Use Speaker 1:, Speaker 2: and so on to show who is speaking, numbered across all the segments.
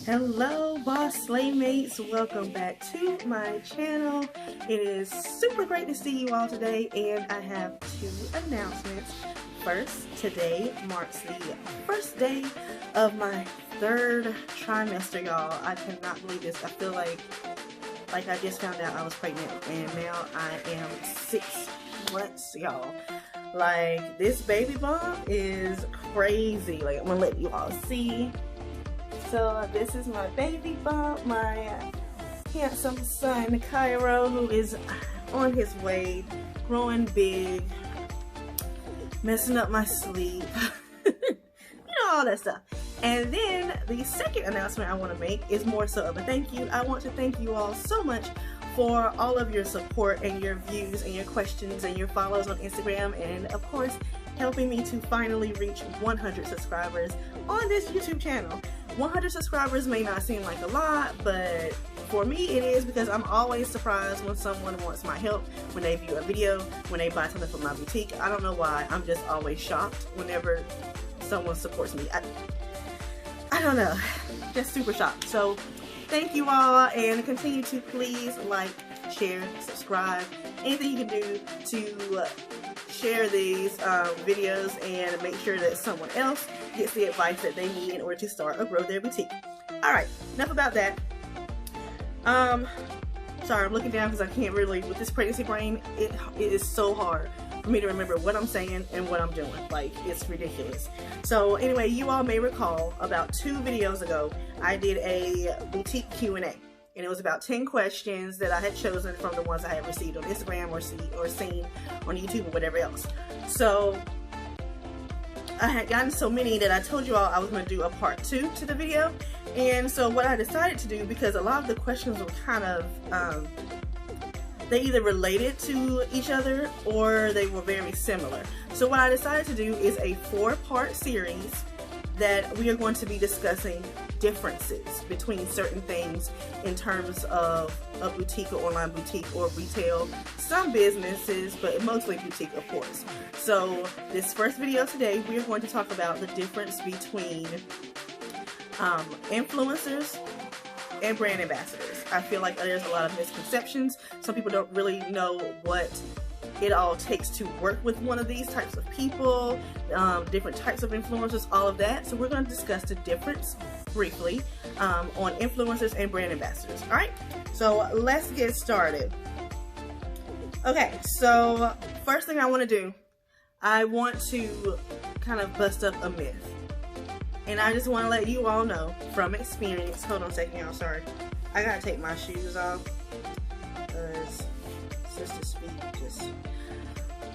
Speaker 1: Hello Boss Slaymates, welcome back to my channel. It is super great to see you all today, and I have two announcements. First, today marks the first day of my third trimester, y'all. I cannot believe this. I feel like I just found out I was pregnant, and now I am 6 months, y'all. Like, this baby bump is crazy. Like, I'm gonna let you all see. So this is my baby bump, my handsome son Cairo, who is on his way, growing big, messing up my sleep, you know, all that stuff. And then the second announcement I want to make is more so of a thank you. I want to thank you all so much for all of your support and your views and your questions and your follows on Instagram, and of course helping me to finally reach 100 subscribers on this YouTube channel. 100 subscribers may not seem like a lot, but for me it is, because I'm always surprised when someone wants my help, when they view a video, when they buy something from my boutique. I don't know why, I'm just always shocked whenever someone supports me. I don't know, just super shocked. So thank you all, and continue to please like, share, subscribe, anything you can do to share these videos and make sure that someone else gets the advice that they need in order to start or grow their boutique. Alright, enough about that. Sorry, I'm looking down because I can't really, with this pregnancy brain, it is so hard for me to remember what I'm saying and what I'm doing. Like, it's ridiculous. So anyway, you all may recall about 2 videos ago, I did a boutique Q&A. And it was about 10 questions that I had chosen from the ones I had received on Instagram or seen on YouTube or whatever else. So I had gotten so many that I told you all I was going to do a part 2 to the video. And so what I decided to do, because a lot of the questions were kind of, they either related to each other or they were very similar. So what I decided to do is a 4-part series that we are going to be discussing differences between certain things in terms of a boutique or online boutique or retail, some businesses, but mostly boutique, of course. So this first video today, we are going to talk about the difference between influencers and brand ambassadors. I feel like there's a lot of misconceptions. Some people don't really know what it all takes to work with one of these types of people, different types of influencers, all of that. So we're going to discuss the difference briefly on influencers and brand ambassadors. All right, so let's get started. Okay, so first thing I want to do, I want to kind of bust up a myth. And I just want to let you all know from experience. Hold on a second, y'all. Sorry. I got to take my shoes off because Sister Speak just...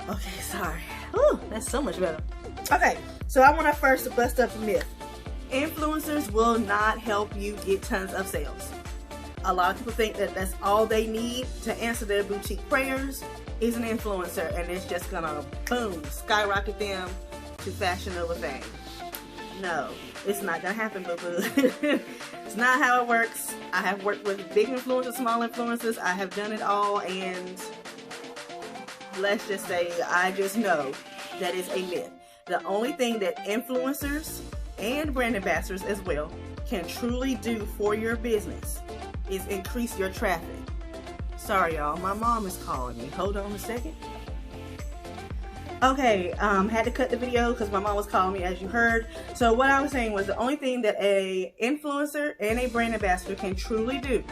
Speaker 1: Okay, sorry. Ooh, that's so much better. Okay, so I want to first bust up a myth. Influencers will not help you get tons of sales. A lot of people think that that's all they need to answer their boutique prayers is an influencer, and it's just gonna, boom, skyrocket them to Fashion Nova fame. No, it's not gonna happen, boo-boo. It's not how it works. I have worked with big influencers, small influencers. I have done it all, and let's just say I just know that is a myth. The only thing that influencers and brand ambassadors as well can truly do for your business is increase your traffic. Sorry y'all, my mom is calling me. Hold on a second. Okay, had to cut the video because my mom was calling me, as you heard. So what I was saying was the only thing that a influencer and a brand ambassador can truly do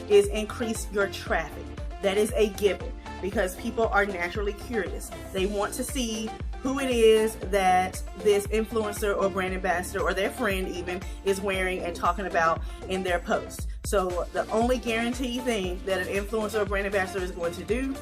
Speaker 1: is increase your traffic. That is a given, because people are naturally curious. They want to see who it is that this influencer or brand ambassador or their friend even is wearing and talking about in their post. So the only guaranteed thing that an influencer or brand ambassador is going to do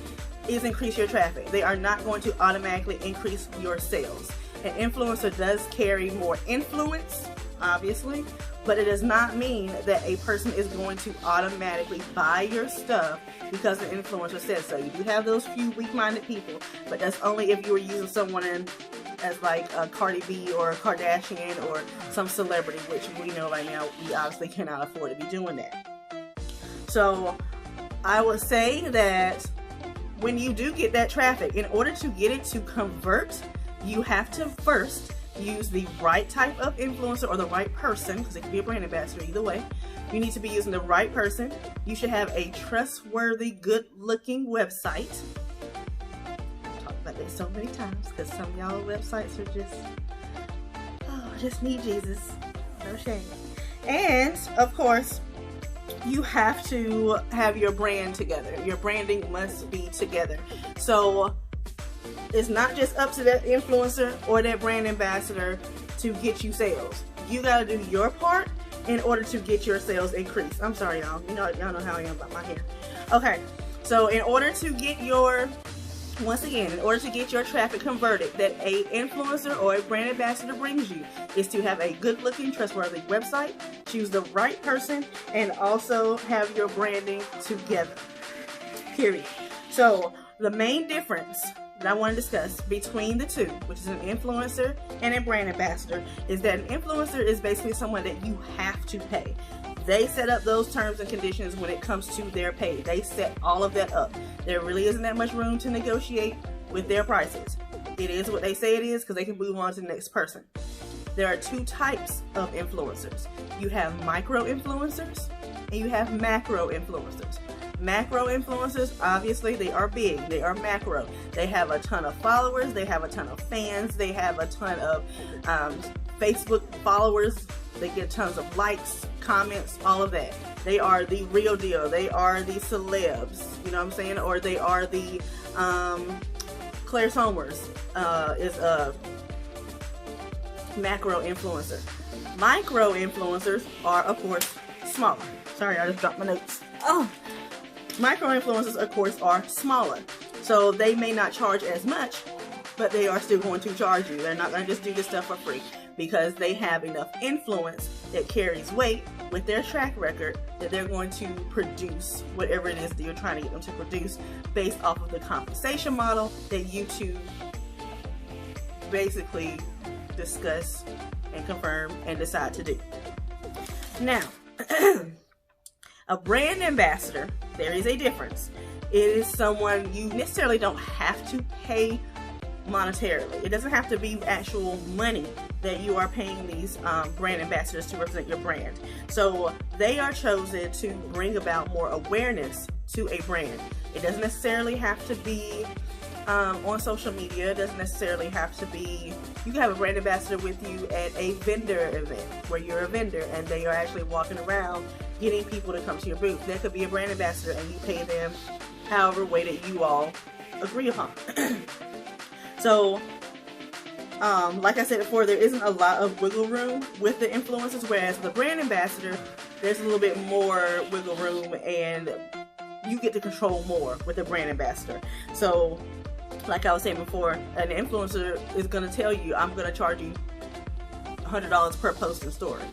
Speaker 1: is increase your traffic. They are not going to automatically increase your sales. An influencer does carry more influence, obviously, but it does not mean that a person is going to automatically buy your stuff because the influencer says so. You do have those few weak-minded people, but that's only if you were using someone as like a Cardi B or a Kardashian or some celebrity, which we know right now we obviously cannot afford to be doing that. So I would say that when you do get that traffic, in order to get it to convert, you have to first use the right type of influencer or the right person, because it could be a brand ambassador either way. You need to be using the right person. You should have a trustworthy, good-looking website. I've talked about this so many times because some of y'all websites are just, oh, I just need Jesus. No shame. And, of course, you have to have your brand together. Your branding must be together. So it's not just up to that influencer or that brand ambassador to get you sales. You got to do your part in order to get your sales increased. I'm sorry, y'all. Y'all know how I am about my hair. Okay, so in order to get your, once again, in order to get your traffic converted that a influencer or a brand ambassador brings you, is to have a good-looking, trustworthy website, choose the right person, and also have your branding together. Period. So the main difference that I want to discuss between the two, which is an influencer and a brand ambassador, is that an influencer is basically someone that you have to pay. They set up those terms and conditions when it comes to their pay. They set all of that up. There really isn't that much room to negotiate with their prices. It is what they say it is because they can move on to the next person. There are two types of influencers. You have micro influencers and you have macro influencers. Macro influencers, obviously, they are big. They are macro. They have a ton of followers. They have a ton of fans. They have a ton of Facebook followers. They get tons of likes, comments, all of that. They are the real deal. They are the celebs, you know what I'm saying? Or they are the Claire Somers is a macro influencer. Micro influencers are, of course, smaller. Sorry, I just dropped my notes. Oh. Micro influencers, of course, are smaller. So they may not charge as much, but they are still going to charge you. They're not going to just do this stuff for free because they have enough influence that carries weight with their track record that they're going to produce whatever it is that you're trying to get them to produce based off of the compensation model that YouTube basically discuss and confirm and decide to do. Now, a brand ambassador, there is a difference. It is someone you necessarily don't have to pay monetarily. It doesn't have to be actual money that you are paying these brand ambassadors to represent your brand. So they are chosen to bring about more awareness to a brand. It doesn't necessarily have to be on social media. It doesn't necessarily have to be, you can have a brand ambassador with you at a vendor event where you're a vendor and they are actually walking around getting people to come to your booth. There could be a brand ambassador and you pay them however way that you all agree upon. So, like I said before, there isn't a lot of wiggle room with the influencers, whereas the brand ambassador, there's a little bit more wiggle room and you get to control more with the brand ambassador. So, like I was saying before, an influencer is going to tell you, I'm going to charge you $100 per post and story.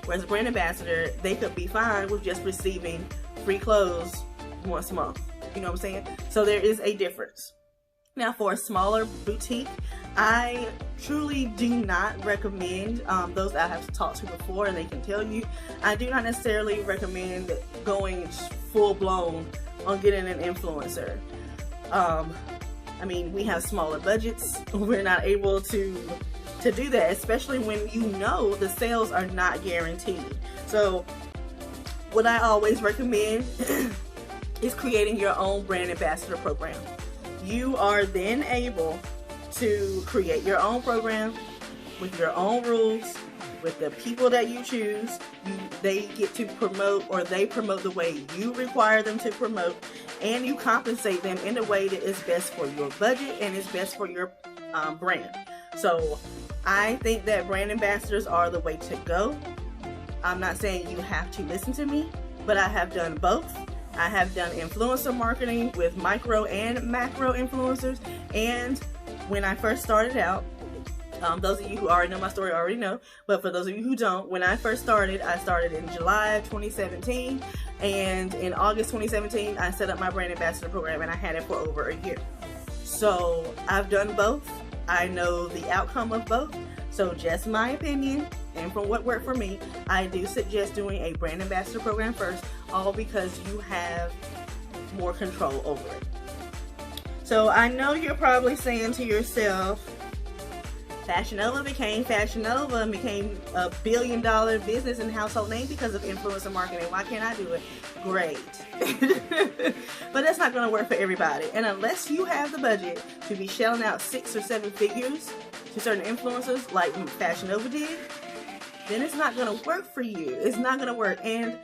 Speaker 1: Whereas a brand ambassador, they could be fine with just receiving free clothes once a month. You know what I'm saying? So there is a difference. Now for a smaller boutique, I truly do not recommend, those that I have talked to before and they can tell you, I do not necessarily recommend going full blown on getting an influencer. I mean, we have smaller budgets. We're not able to do that, especially when you know the sales are not guaranteed. So what I always recommend is creating your own brand ambassador program. You are then able to create your own program with your own rules, with the people that you choose. They get to promote, or they promote the way you require them to promote, and you compensate them in a way that is best for your budget and is best for your brand. So I think that brand ambassadors are the way to go. I'm not saying you have to listen to me, but I have done both. I have done influencer marketing with micro and macro influencers, and when I first started out, those of you who already know my story already know, but for those of you who don't, when I first started, I started in July of 2017, and in August 2017, I set up my brand ambassador program, and I had it for over a year. So I've done both. I know the outcome of both. So just my opinion, and from what worked for me, I do suggest doing a brand ambassador program first, all because you have more control over it. So I know you're probably saying to yourself, Fashion Nova became Fashion Nova and became a billion-dollar business and household name because of influencer marketing. Why can't I do it? Great. But that's not going to work for everybody. And unless you have the budget to be shelling out 6 or 7 figures to certain influencers like Fashion Nova did, then it's not going to work for you. It's not going to work. And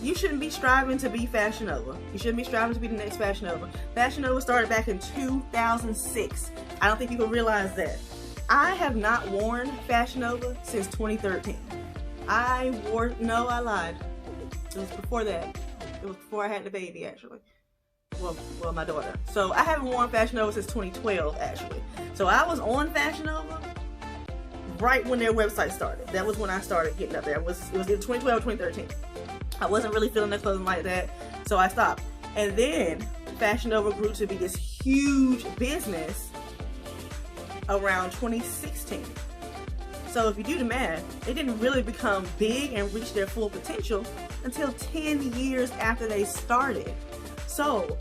Speaker 1: you shouldn't be striving to be Fashion Nova. You shouldn't be striving to be the next Fashion Nova. Fashion Nova started back in 2006. I don't think people realize that. I have not worn Fashion Nova since 2013. No, I lied. It was before that. It was before I had the baby, actually. Well, my daughter. So I haven't worn Fashion Nova since 2012, actually. So I was on Fashion Nova right when their website started. That was when I started getting up there. It was either 2012 or 2013. I wasn't really feeling their clothing like that, so I stopped. And then Fashion Nova grew to be this huge business around 2016. So if you do the math, they didn't really become big and reach their full potential until 10 years after they started. So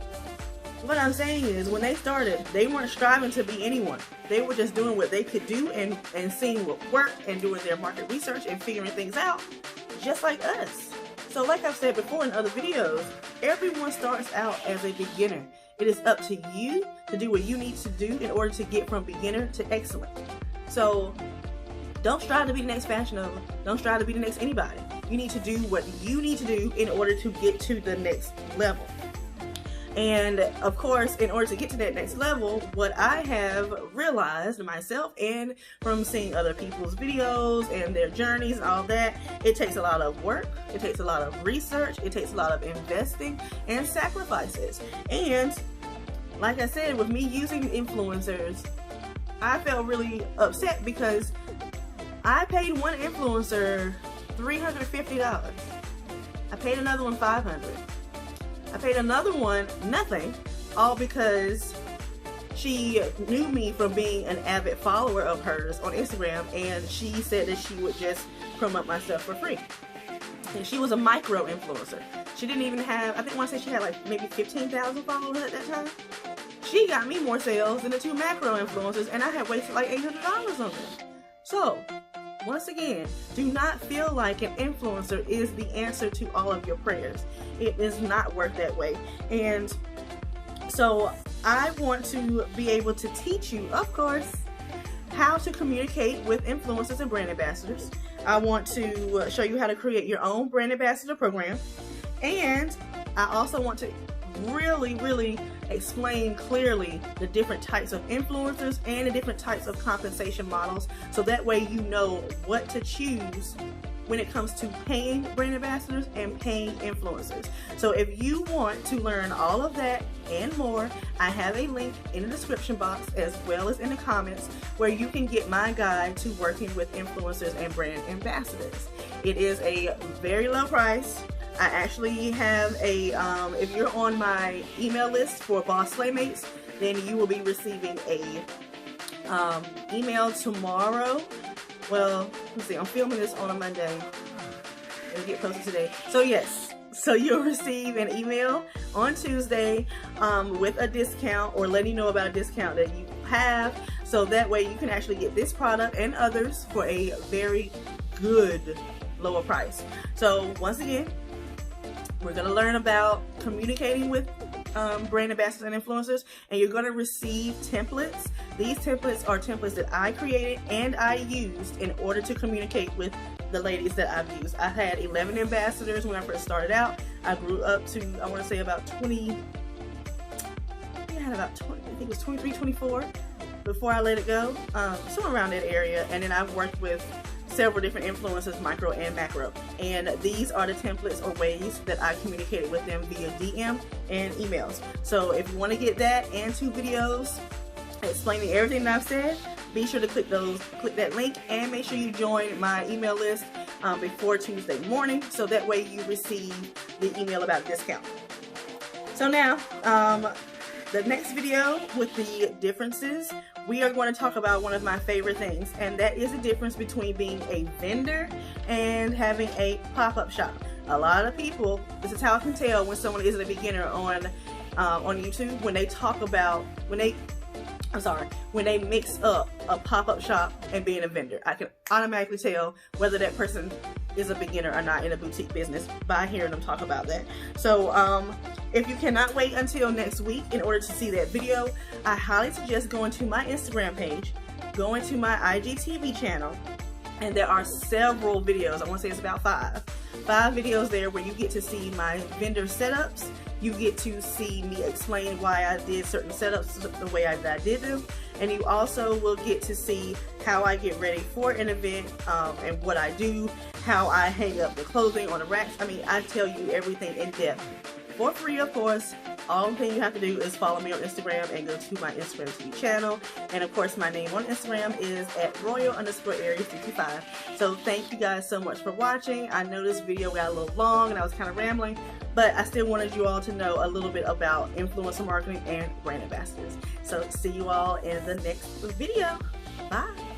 Speaker 1: what I'm saying is, when they started, they weren't striving to be anyone. They were just doing what they could do and seeing what worked and doing their market research and figuring things out, just like us. So like I've said before in other videos, everyone starts out as a beginner. It is up to you to do what you need to do in order to get from beginner to excellent. So don't strive to be the next Fashion Nova. Don't strive to be the next anybody. You need to do what you need to do in order to get to the next level. And of course, in order to get to that next level, what I have realized myself and from seeing other people's videos and their journeys and all that, it takes a lot of work, it takes a lot of research, it takes a lot of investing and sacrifices. And like I said, with me using influencers, I felt really upset because I paid one influencer $350. I paid another one $500. I paid another one nothing, all because she knew me from being an avid follower of hers on Instagram, and she said that she would just promote my stuff for free. And she was a micro influencer. She didn't even have, I think I want to say she had like maybe 15,000 followers at that time. She got me more sales than the 2 macro influencers, and I had wasted like $800 on them. So once again, do not feel like an influencer is the answer to all of your prayers. It does not work that way. And so I want to be able to teach you, of course, how to communicate with influencers and brand ambassadors. I want to show you how to create your own brand ambassador program. And I also want to really explain clearly the different types of influencers and the different types of compensation models, so that way you know what to choose when it comes to paying brand ambassadors and paying influencers. So if you want to learn all of that and more, I have a link in the description box as well as in the comments where you can get my guide to working with influencers and brand ambassadors. It is a very low price. I actually have a, if you're on my email list for Boss Slaymates, then you will be receiving a email tomorrow. Well, let's see, I'm filming this on a Monday. It'll get posted today. So yes, so you'll receive an email on Tuesday with a discount, or letting you know about a discount that you have. So that way you can actually get this product and others for a very good lower price. So once again, we're going to learn about communicating with brand ambassadors and influencers, and you're going to receive templates. These templates are templates that I created and I used in order to communicate with the ladies that I've used. I had 11 ambassadors when I first started out. I grew up to, I want to say about 20, I think I had about 20, I think it was 23, 24 before I let it go, somewhere around that area. And then I've worked with several different influencers, micro and macro, and these are the templates or ways that I communicated with them via DM and emails. So if you want to get that and 2 videos explaining everything that I've said, be sure to click that link, and make sure you join my email list before Tuesday morning, so that way you receive the email about discount. So now the next video with the differences, we are going to talk about one of my favorite things, and that is the difference between being a vendor and having a pop-up shop. A lot of people, this is how I can tell when someone is a beginner on YouTube, when they talk about, when they when they mix up a pop-up shop and being a vendor. I can automatically tell whether that person is a beginner or not in a boutique business by hearing them talk about that. So if you cannot wait until next week in order to see that video, I highly suggest going to my Instagram page, going to my IGTV channel, and there are several videos. I want to say it's about five videos there where you get to see my vendor setups. You get to see me explain why I did certain setups the way I did them, and you also will get to see how I get ready for an event, and what I do, how I hang up the clothing on the racks. I mean, I tell you everything in depth for free, of course. All thing you have to do is follow me on Instagram and go to my Instagram TV channel. And of course, my name on Instagram is @royal_area65. So thank you guys so much for watching. I know this video got a little long and I was kind of rambling, but I still wanted you all to know a little bit about influencer marketing and brand ambassadors. So see you all in the next video. Bye.